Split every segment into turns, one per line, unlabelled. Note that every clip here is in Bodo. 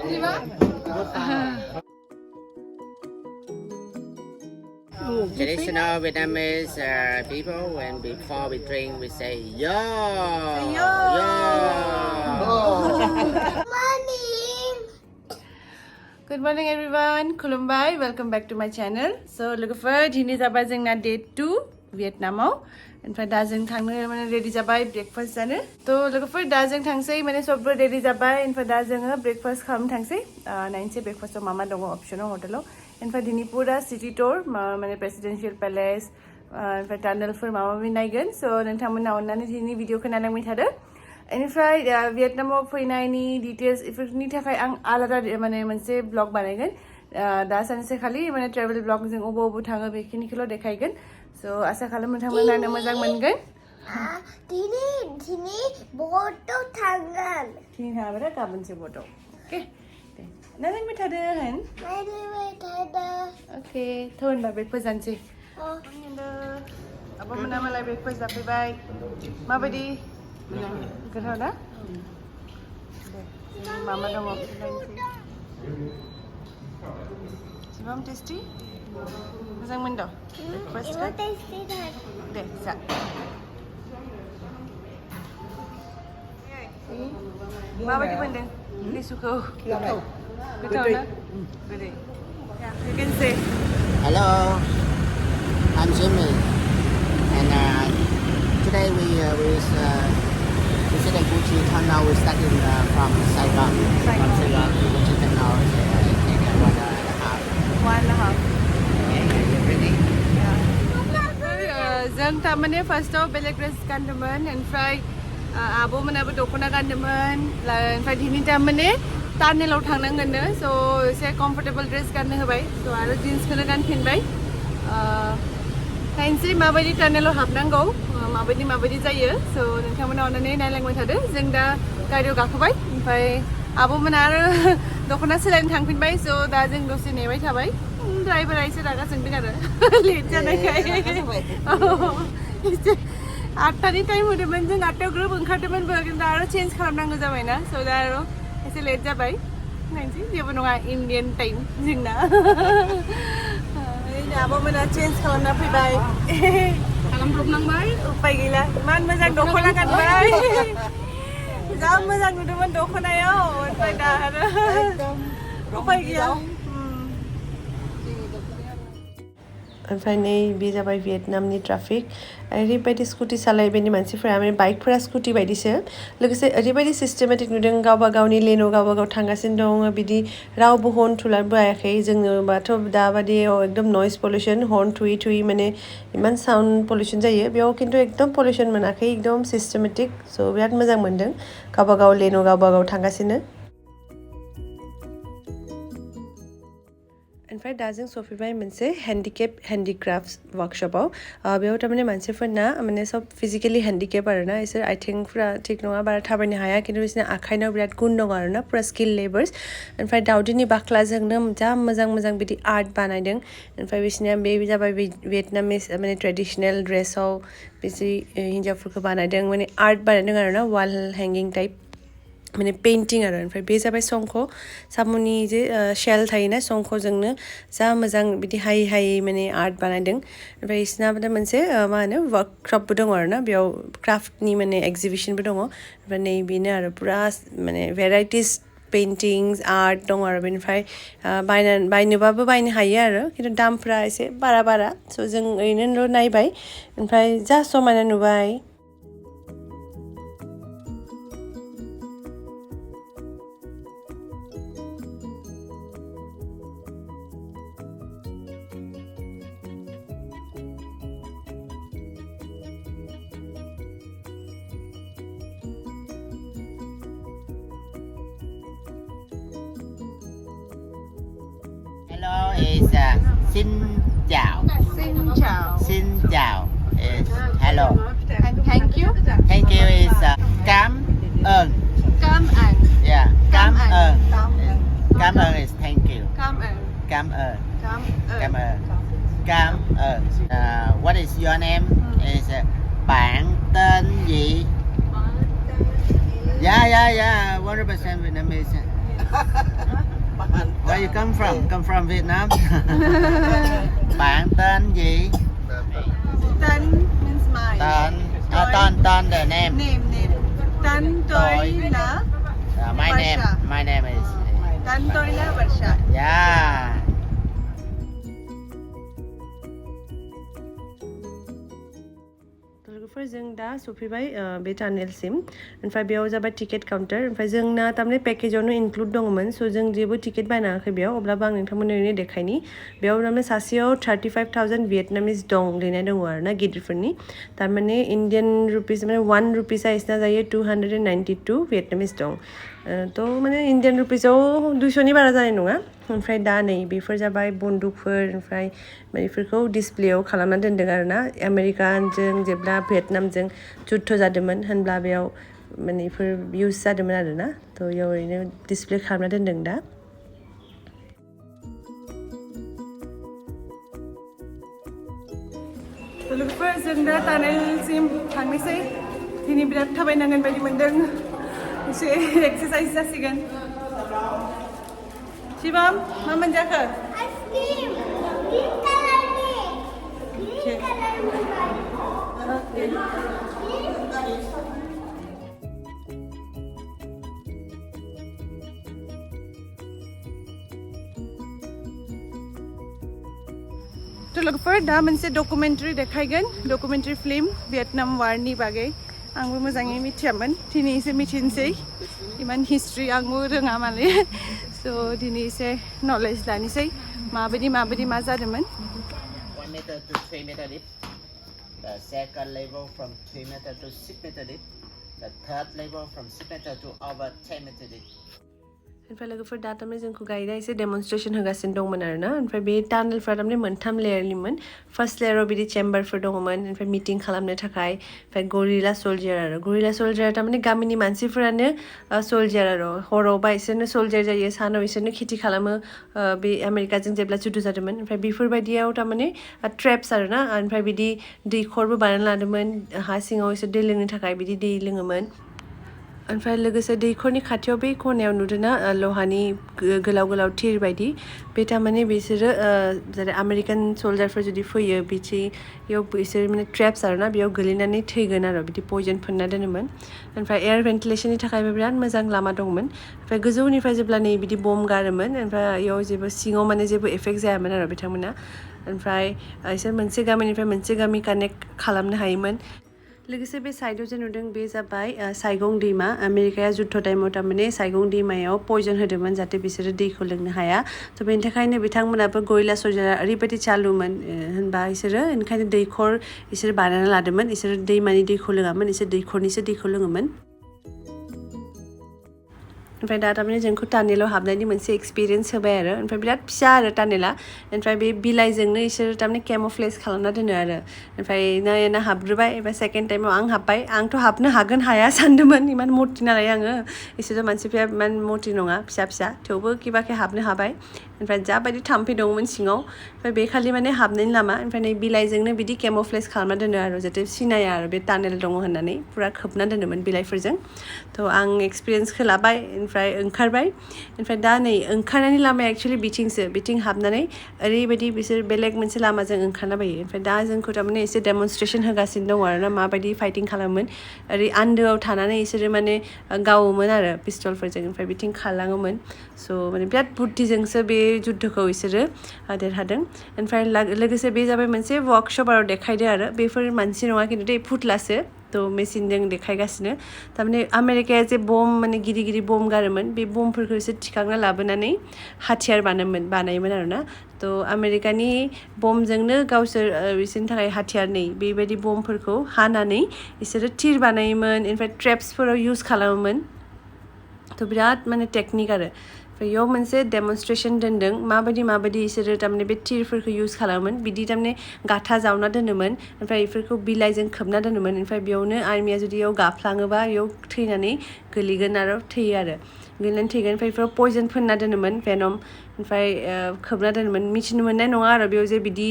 Traditional Vietnamese people, when before we drink, we say yo,
yo. Good morning everyone. Khulumbai. Welcome back to my channel. So look for Jini Zabai Zengna day 2 Vietnam. In fact, Dazeng Thang ready Zabai breakfast dinner. So look for Dazeng Thang say many sober ready Zabai. In fact, Dazeng breakfast come Thang say 9 say breakfast of Mama Dongo optional hotel. In fact, Dinipura city tour, many presidential palace, in fact, tunnel for Mama Vinagan. So then Tamana on any video can I meet her. In fact, Vietnam of any details if you need to find Alada say blog banagan. Das and Sekali when I travel blogs in Obo Tanga Bikinikilo de Kaigan. So Asakalam Tamana and Amazang Mangan.
Tini Boto Tangan.
Tini have a carbon boto. Okay. Nothing with her hand. Okay, turn the breakfast and see. Oh, Abamana breakfast up by Mabadi. Good on Mama don't want to tasty? Was I window? Breakfast. There, sir. Mabadi window. Lisuko. Good on Good day. Yeah, you can say.
Hello, I'm Jimmy, and today we visit Gucci Tunnel. We started from Saigon. From Saigon to Gucci Tunnel. Take 1.5 hours. 1.5. Yeah, you ready?
Yeah. Zang tamane first of belek dress kandaman and fry abo manaba dokona kandaman. And fry dini tamane. Tunnel out hangna so say comfortable dress karne hobai so aro jeans kana kan phinbai fancy mabadi tunnel lo habnango mabadi jayo so nोंथांमोना अननानै नायलांबाय थादो जों दा गारियाव गाखोबाय ओमफ्राय आब'मोना आरो दख'ना सोलायनो थांफिनबाय so दा जों दसे नेबाय थाबाय ड्राइभारा एसे रागा जोंदों आरो लेट जानायखाय 8टानि टाइम होदोंमोन जों 8टायाव ग्रोब ओंखारदोंमोन दा आरो चेन्ज खालामनांगौ जाबायना so दा आरो एसे लेट जाबाय नायनोसै जेबो नङा इन्डियान टाइम जोंना आब'मोना चेन्ज खालामना फैबाय खालामब्रबनांबाय उपाय गैला इमान मोजां दख'ना गानबाय जा मोजां नुदोंमोन दख'नायाव ओमफ्राय दा आरो उपाय गैया ओमफ्राय नै बे जाबाय भियेटनामनि ट्राफिक ओरैबायदि स्कुटि सालायबायनि मानसिफोरा माने बाइकफोरा स्कुटि बायदिसो लोगोसे ओरैबायदि सिस्टेमेटिक नुदों गावबा गावनि लेनआव गावबा गाव थांगासिनो दं बिदि रावबो हर्न थुलाबायाखै जोंनोबाथ' दाबादियाव एकदम नयस पलिउसन हर्न थुयै माने इमान साउन्ड पलिउसन जायो बेयाव खिन्थु एकदम पलिउसन मोनाखै एकदम सिस्टेमेटिक स' बिराद मोजां मोनदों गावबा गाव लेनआव गावबा गाव थांगासिनो ओमफ्राय दा जों सफैबाय मोनसे हेन्डिक्राफ्ट वर्कशपआव बेयाव थारमाने मानसिफोरना माने सब फिजिकेलि हेन्डिकेप आरोना इसोर आथिंफोरा थिग नङा बारा थाबायनो हाया खिन्थु बिसोरना आखाइनाव बिराद गुन दं आरोना पुरा स्किल लेबार्स ओमफ्राय दाउदैनि बाख्लाजोंनो जा मोजां बिदि आर्ट बानायदों ओमफ्राय बिसोरनिया बे जाबाय भियेटनामिस माने ट्रेडिसनेल ड्रेसाव बिसोर हिन्जावफोरखौ बानायदों माने आर्ट बानायदों आरोना वाल हेंगिं टाइप माने पेइन्टिं आरो ओमफ्राय बे जाबाय शंख साम'नि जे शेल थायोना शंखजोंनो जा मोजां बिदि हाय माने आर्ट बानायदों ओमफ्राय बिसोरना मोनसे मा होनो वर्कशपबो दङ आरोना बेयाव क्राफ्टनि माने एक्जिबिसनबो दङ ओमफ्राय नै बेनो आरो पुरा माने भेराइटिस पेइन्टिंस आर्ट दङ आरो बेनिफ्राय बायनोबाबो बायनो हायो आरो खिन्थु दामफ्रा एसे बारा स' जों ओरैनो नायबाय ओमफ्राय जा समायना नुबाय
Hello is xin chào.
Xin chào.
Xin chào is hello.
And thank you.
Thank you is cảm ơn.
Cảm ơn.
Yeah, cảm ơn.
Cảm ơn
is thank you.
Cảm ơn.
Cảm ơn.
Cảm
Cảm
ơn.
ơn. Cảm ơn. What is your name? Is bạn tên gì? Yeah, 100% Vietnamese. you come from? Come from Vietnam. Bạn tên gì?
Tan means my.
Tên. Tên the name.
Name. Tan tôi là
My name is.
Tan tôi là Varsha.
Yeah.
लोगोफोर जों दा सफैबाय बे टानेलसिम ओमफ्राय बेयाव जाबाय टिकेट काउन्टार ओमफ्राय जोंना थारमाने पेकेजावनो इनक्लुड दङमोन स' जों जेबो टिकेट बायनाङाखै बेयाव अब्लाबो आं नोंथांमोननो ओरैनो देखायनि बेयाव थारमाने सासेयाव 35,000 भियेटनामिस दं लिरनाय दङ आरो ना गिदिरफोरनि थारमाने इन्डियान रुपिस माने 1 रुपिसा इसिना जायो 292 भियेटनामिस दं थ' माने इन्डियान रुपिसाव 200नि बारा जानाय नङा ओमफ्राय दा नै बेफोर जाबाय बन्दुकफोर ओमफ्राय बेफोरखौ डिसप्लेयाव खालामना दोनदों आरो ना आमेरिकानजों जेब्ला भियेटनामजों जुद्ध जादोंमोन होनब्ला बेयाव माने बेफोर इउज जादोंमोन आरो ना थ' बेयाव ओरैनो डिसप्ले खालामना दोनदों दा लोगोफोर जों दा टानेलसिम थांनोसै दिनै बिराद थाबायनांगोन बायदि मोनदों एसे एक्सारसाइज जासिगोन शिवम मा मोनजाखो
आइसक्रिम ग्रीन कलरनि
थ' लोगोफोर दा मोनसे डकुमेन्टारि देखायगोन डकुमेन्टारि फिल्म भियेटनाम वारनि बागै आंबो मोजाङै मिथियामोन दिनै एसे मिथिनोसै इमान हिस्ट्रि आंबो रोङा माने स' दिनै एसे नलेज लानोसै माबायदि मा जादोंमोन
1 meter to 3 meter deep. The second level from 3 meter to 6 meter deep. The third level from 6 meter to over 10 meter deep.
ओमफ्राय लोगोफोर दा थारमाने जोंखौ गाइडा एसे डेमनस्ट्रेसन होगासिनो दंमोन आरो ना ओमफ्राय बे टानेलफ्रा थारमाने मोनथाम लेयारनिमोन फार्स्ट लेयाराव बिदि चेम्बारफोर दङमोन ओमफ्राय मिटिं खालामनो थाखाय ओमफ्राय गरिला सलजारा थारमाने गामिनि मानसिफोरानो सलजार आरो हरावबा इसोरनो सलजार जायो सानाव इसोरनो खेथि खालामो बे आमेरिकाजों जेब्ला जुद्ध जादोंमोन ओमफ्राय बेफोरबायदियाव थारमाने ट्रेप्स आरो ना ओमफ्राय बिदि दैखरबो बानायना लादोंमोन हा सिङाव इसोर दै लोंनो थाखाय बिदि दै लोङोमोन ओमफ्राय लोगोसे दैखरनि खाथियाव बे खनायाव नुदोंना लहानि गोलाव थिर बायदि बे थारमाने बिसोरो जेरै आमेरिकान सलजारफोर जुदि फैयो बिथियाव बिसोर माने ट्रेप्स आरो ना बेयाव गोलैनानै थैगोन आरो बिदि पयजन फोनना दोनोमोन ओमफ्राय एयार भेन्टिलेसननि थाखायबो बिराद मोजां लामा दंमोन ओमफ्राय गोजौनिफ्राय जेब्ला नै बिदि बम गारोमोन ओमफ्राय बेयाव जेबो सिङाव माने जेबो एफेक्ट जायामोन आरो बिथांमोना ओमफ्राय इसोर मोनसे गामिनिफ्राय मोनसे गामि कानेक्ट खालामनो हायोमोन लोगोसे बे साइडआव जे नुदों बे जाबाय साइगं दैमा आमेरिकाया जुद्ध टाइमाव थारमाने साइगं दैमायाव पयजन होदोंमोन जाहाथे बिसोरो दैखौ लोंनो हाया थ' बेनि थाखायनो बिथांमोनाबो गरिला सलजारा ओरैबायदि चालुमोन होनबा इसोरो ओंखायनो दैखर इसोर बानायना लादोंमोन इसोरो दैमानि दैखौ लोङामोन इसोर दैखरनिसो दैखौ लोङोमोन ओमफ्राय दा थारमाने जोंखौ टानेलाव हाबनायनि मोनसे एक्सपिरियेन्स होबाय आरो ओमफ्राय बिराद फिसा आरो टानेला ओमफ्राय बे बिलाइजोंनो इसोर थारमाने केम'फ्लेज खालामना दोनो आरो ओमफ्राय ना हाबग्रोबाय ओमफ्राय सेकेन्ड टाइमाव आं हाबबाय आंथ' हाबनो हागोन हाया सानदोंमोन इमान मटि नालाय आङो इसोरो मानसिफ्रा इमान मटि नङा फिसा थेवबो किबाके हाबनो हाबाय ओमफ्राय जाबायदि थाम्फै दंमोन सिङाव ओमफ्राय बे खालि माने हाबनायनि लामा ओमफ्राय नै बिलाइजोंनो बिदि केम'फ्लेज खालामना दोनो आरो जाहाथे सिनाया आरो बे टानेल दङ होननानै पुरा खोबना दोनोमोन बिलाइफोरजों थ' आं एक्सपिरियेन्सखौ लाबाय ओमफ्राय ओंखारबाय ओमफ्राय दा नै ओंखारनायनि लामाया एक्सुवेलि बिथिं हाबनानै ओरैबायदि बिसोर बेलेग मोनसे लामाजों ओंखारना बायो ओमफ्राय दा जोंखौ थारमाने एसे डेमनस्ट्रेसन होगासिनो दङ आरो ना माबायदि फाइटिं खालामोमोन ओरै आन्दोआव थानानै इसोरो माने गावोमोन आरो पिस्तलफोरजों ओमफ्राय बिथिं खारलाङोमोन स' माने बिराद बुद्धिजोंसो बे जुद्धखौ इसोरो देरहादों ओमफ्राय लोगोसे बे जाबाय मोनसे वार्कशप आरो देखायदो आरो बेफोर मानसि नङा खिन्थु दै फुथलासो थ' मेसिनजों देखायगासिनो थारमाने आमेरिकाया जे बम माने गिदिर बम गारोमोन बे बमफोरखौ एसे थिखांना लाबोनानै हाथियार बानायोमोन आरो ना थ' आमेरिकानि बमजोंनो गावसोर बिसोरनि थाखाय हाथियार नै बेबायदि बमफोरखौ हानानै बिसोरो थिर बानायोमोन ओमफ्राय ट्रेप्सफोराव इउज खालामोमोन थ' बिराद माने टेकनिक आरो ओमफ्राय बेयाव मोनसे डेमनस्ट्रेसन दोनदों माबायदि बिसोरो थारमाने बे थिरफोरखौ इउज खालामोमोन बिदि थारमाने गाथा जावना दोनोमोन ओमफ्राय बेफोरखौ बिलाइजों खोबना दोनोमोन ओमफ्राय बेयावनो आर्मिया जुदि बेयाव गाफ्लाङोबा बेयाव थैनानै गोलैगोन आरो थैयो आरो गोलैनानै थैगोन ओमफ्राय बेफोराव पयजन फोनना दोनोमोन भेनम ओमफ्राय खोबना दोनोमोन मिथिनो मोननाय नङा आरो बेयाव जे बिदि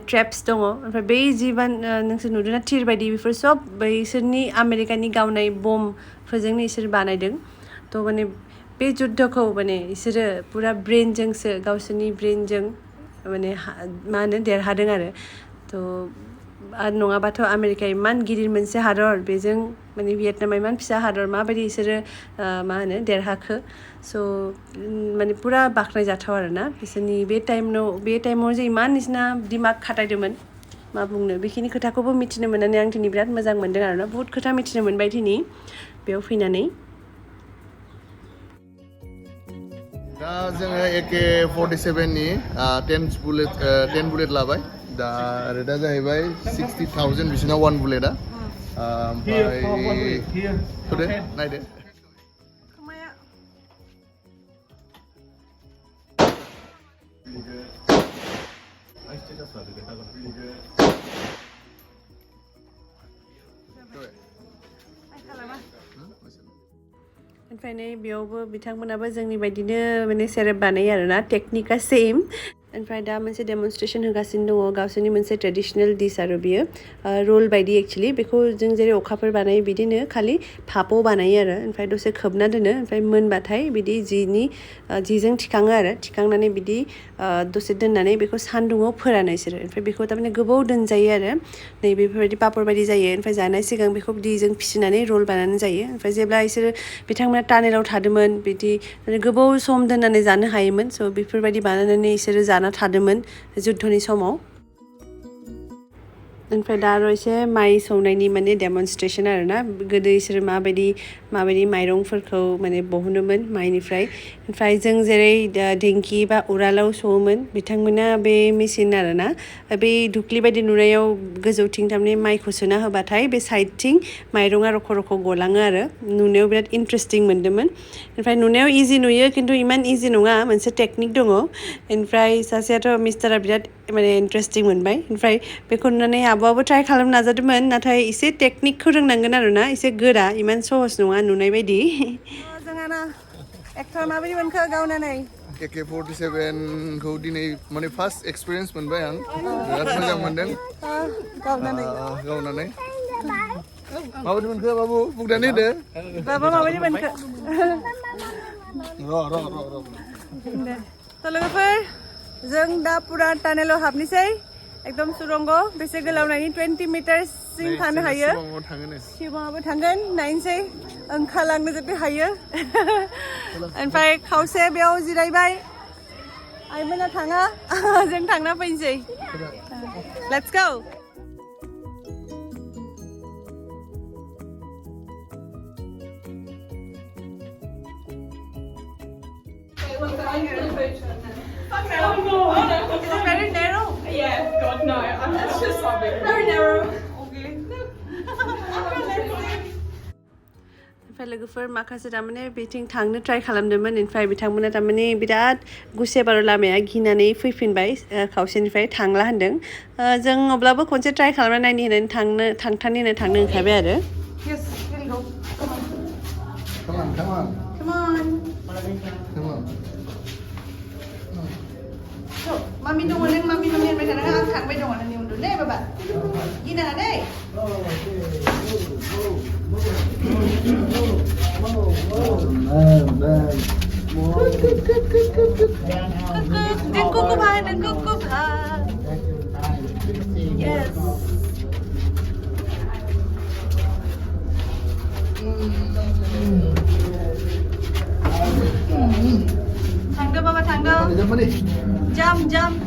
ट्रेप्स दङ ओमफ्राय बै जिबान नोंसोर नुदोंना थिर बायदि बेफोर सब बैसोरनि आमेरिकानि गावनाय बमफोरजोंनो इसोर बानायदों थ' माने बे जुद्धखौ माने इसोरो पुरा ब्रेनजोंसो गावसोरनि ब्रेनजों माने मा होनो देरहादों आरो थ' नङाबाथ' आमेरिका इमान गिदिर मोनसे हादर बेजों माने भियेटनामा इमान फिसा हादर माबायदि इसोरो मा होनो देरहाखो स' माने पुरा बाख्नायजाथाव आरोना बिसोरनि बे टाइमाव जे इमान बिसोरना दिमाग खाटायदोंमोन मा बुंनो बेखिनि खोथाखौबो मिथिनो मोननानै आं दिनै बिराद मोजां मोनदों आरोना बुहुत खोथा मिथिनो मोनबाय दिनै बेयाव फैनानै
दा जोङो AK-47 नि 10 बुलेट लाबाय दा रेटआ जाहैबाय 60,000 बिसिना 1 बुलेटआ ओमफ्राय होदो नायदो
ओमफ्राय नै बेयावबो बिथांमोनाबो जोंनि बायदिनो माने सेरेप बानायो आरोना टेकनिकआ सेम ओमफ्राय दा मोनसे डेमनस्ट्रेसन होगासिनो दङ गावसोरनि मोनसे ट्रेडिसनेल डिस आरो बियो रल बायदि एक्चुअलि बेखौ जों जेरै अखाफोर बानायो बिदिनो खालि भापआव बानायो आरो ओमफ्राय दसे खोबना दोनो ओमफ्राय मोनबाथाय बिदि जिजों थिखाङो आरो थिखांनानै बिदि दसे दोननानै बेखौ सान्दुङाव फोरानो बिसोरो ओमफ्राय बेखौ थारमाने गोबाव दोनजायो आरो नै बेफोरबायदि पापर बायदि जायो ओमफ्राय जानाय सिगां बेखौ दैजों फिसिनानै रल बानायनानै जायो ओमफ्राय जेब्ला बिसोरो बिथांमोना टानेलाव थादोंमोन बिदि गोबाव सम दोननानै जानो हायोमोन स' बेफोरबायदि बानायनानै बिसोरो जाना थादोंमोन जुद्धनि समाव ओमफ्राय दा आरो एसे माइ सौनायनि माने डेमनस्ट्रेसन आरोना गोदो बिसोरो माबायदि माइरंफोरखौ माने बहनोमोन माइनिफ्राय ओमफ्राय जों जेरै दिंखि बा उरालाव सौवोमोन बिथांमोना बे मेसिन आरोना बे दुख्लि बायदि नुनायाव गोजौथिं थारमाने माइखौ सोना होबाथाय बे साइडथिं माइरङा रख' रख' गलाङो आरो नुनायाव बिराद इन्टारेस्टिं मोन्दोंमोन ओमफ्राय नुनायाव इजि नुयो खिन्थु इमान इजि नङा मोनसे टेकनिक दङ ओमफ्राय सासेयाथ' मिस्टारा बिराद माने इन्टारेस्टिं मोनबाय ओमफ्राय बेखौ नुनानै आब'आबो ट्राइ खालामनो नाजादोंमोन नाथाय एसे टेकनिकखौ रोंनांगोन आरोना एसे गोरा इमान सहस नङा नुनाय बायदि जोंहाना एक्टर माबायदि मोनखो गावनानै
AK-47 खौ दिनै माने फार्स्ट एक्सपिरियेन्स मोनबाय आं बिराद मोजां मोनदों गावनानै माबायदि मोनखो बाबु बुंनानै होदो
बाबा माबायदि मोनखो थ' लोगोफोर जों दा पुरा टानेलाव हाबनोसै एकदम सुरंग बेसे गोलाव नायनि 20 मिटारसिम थानो हायो सिमाङाबो थांगोन नायनोसै ओंखारलांनो जुदि हायो ओमफ्राय खावसे बेयाव जिरायबाय आइमोना थाङा जों थांना फैनोसै let's go Is it very narrow?
Yeah, God no. It's just a bit very narrow.
Okay. ओमफ्राय लोगोफोर माखासे थारमाने बेथिं थांनो ट्राइ खालामदोंमोन ओमफ्राय बिथांमोना थारमाने बिराद गुसेब आरो लामाया गिनानै फैफिनबाय खावसेनिफ्राय थांला होनदों जों अब्लाबो खनसे ट्राइ खालामना नायनो होननानै थांनो ओंखारबाय आरो
Yes, here you go.
Come on
Come on.
Mami dong neng mami sampai sana kan sampai dong neng undur deh bapak gini deh dan kukup yes tangga bapak tangga jump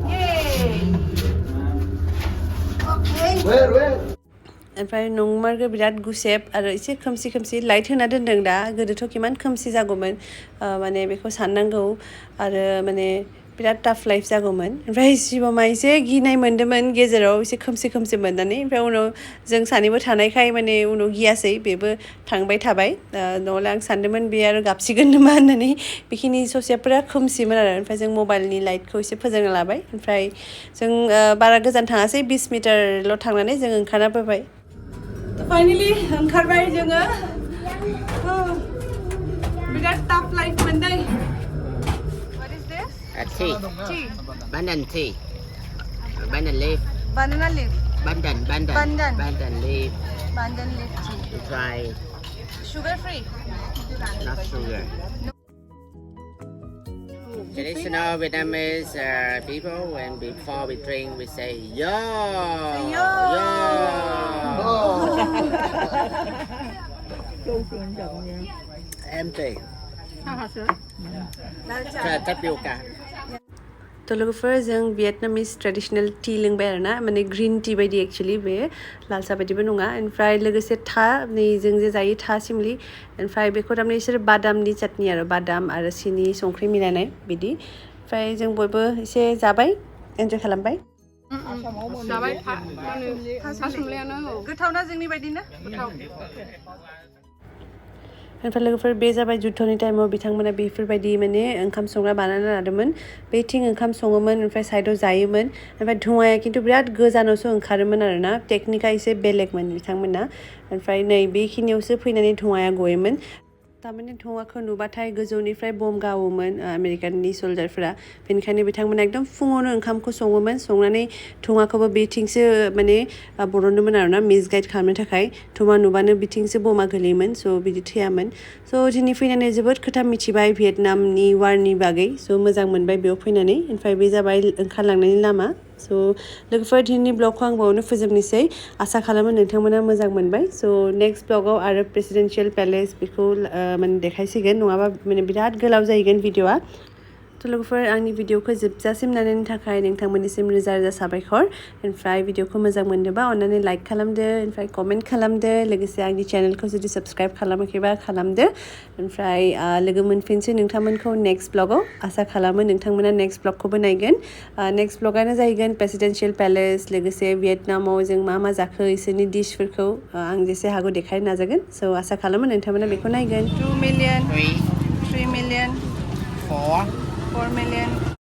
yay okay ओमफ्राय नंमारगौ बिराद गुसेब आरो एसे खोमसि लाइट होना दोनदों दा गोदोथ' किमान खोमसि जागौमोन माने बेखौ साननांगौ आरो माने बिराद टाफ लाइफ जागौमोन ओमफ्राय शिबमा एसे गिनाय मोन्दोंमोन गेजेराव एसे खोमसि मोननानै ओमफ्राय उनाव जों सानैबो थानायखाय माने उनाव गियासै बेबो थांबाय थाबाय नङाब्ला आं सानदोंमोन बे आरो गाबसिगोन नामा होननानै बेखिनि ससेफोरा खोमसिमोन आरो ओमफ्राय जों मबाइलनि लाइटखौ एसे फोजोंना लाबाय ओमफ्राय जों बारा गोजान थाङासै 20 मिटारल' थांनानै जों ओंखारना फैबाय फाइनालि ओंखारबाय जोङो बिराद टाफ लाइफ मोनदों
tea. Bandan tea. Bandan leaf.
Banana leaf.
Bandan leaf.
Bandan leaf tea.
You try.
Sugar free.
Not sugar. Traditional Vietnamese people, when before we drink, we say yo, yo. Empty. Tapioca.
त लोगोफोर जों भियेटनामिस ट्रेडिशनल टी लोंबाय आरोना माने ग्रीन टी बायदि एक्चुअली बे लाल साहा बायदिबो नङा ओमफ्राय लोगोसे था नै जों जे जायो था सिमलि ओमफ्राय बेखौ थारमाने बिसोर बादामनि चाटनि आरो बादाम आरो सिनि संख्रि मिलायनाय बिदि ओमफ्राय जों बयबो एसे जाबाय एन्जय खालामबाय
जाबाय था सोमलायानो गोथाव ना जोंनि बायदिनो गोथाव
ओमफ्राय लोगोफोर बे जाबाय जुद्धनि टाइमाव बिथांमोना बेफोरबायदि माने ओंखाम संग्रा बानायना लादोंमोन बेथिं ओंखाम सङोमोन ओमफ्राय साइडआव जायोमोन ओमफ्राय धुङाया खिन्थु बिराद गोजानावसो ओंखारोमोन आरोना टेकनिकआ एसे बेलेगमोन बिथांमोना ओमफ्राय नै बेखिनियावसो फैनानै धुङाया गयोमोन तारमाने धुङाखौ नुबाथाय गोजौनिफ्राय बम गावोमोन आमेरिकाननि सल्जारफोरा बेनिखायनो बिथांमोना एकदम फुङावनो ओंखामखौ सङोमोन संनानै धुङाखौबो बेथिंसो माने बरनदोंमोन आरोना मिसगाइड खालामनो थाखाय धुङा नुबानो बिथिंसो बमा गोलैयोमोन स' बिदि थैयामोन स' दिनै फैनानै जोबोद खोथा मिथिबाय भियेटनामनि वारनि बागै स' मोजां मोनबाय बेयाव फैनानै ओमफ्राय बे जाबाय ओंखारलांनायनि लामा स' लोगोफोर दिनैनि ब्लगखौ आं बावनो फोजोबनोसै आसा खालामो नोंथांमोना मोजां मोनबाय स' नेक्स्ट ब्लगाव आरो प्रेसिडेन्सियेल पेलेस बेखौ माने देखायसिगोन नङाबा माने बिराद गोलाव जाहैगोन भिडिअआ थ' लोगोफोर आंनि भिडिअखौ जोबजासिम नायनायनि थाखाय नोंथांमोननिसिम रोजा रोजा साबायखर ओमफ्राय भिडिअखौ मोजां मोनदोंबा अन्नानै लाइक खालामदो ओमफ्राय कमेन्ट खालामदो लोगोसे आंनि चेनेलखौ जुदि साबस्क्राइब खालामाखैबा खालामदो ओमफ्राय लोगो मोनफिनसै नोंथांमोनखौ नेक्स्ट ब्लगाव आसा खालामो नोंथांमोना नेक्स्ट ब्लगखौबो नायगोन नेक्स्ट ब्लगानो जाहैगोन प्रेसिडेन्सियेल पेलेस लोगोसे भियेटनामाव जों मा मा जाखो इसोरनि डिशफोरखौ आं जेसे हागौ देखायनो नाजागोन स' आसा खालामो नोंथांमोना बेखौ नायगोन 2 million 3 million 4 million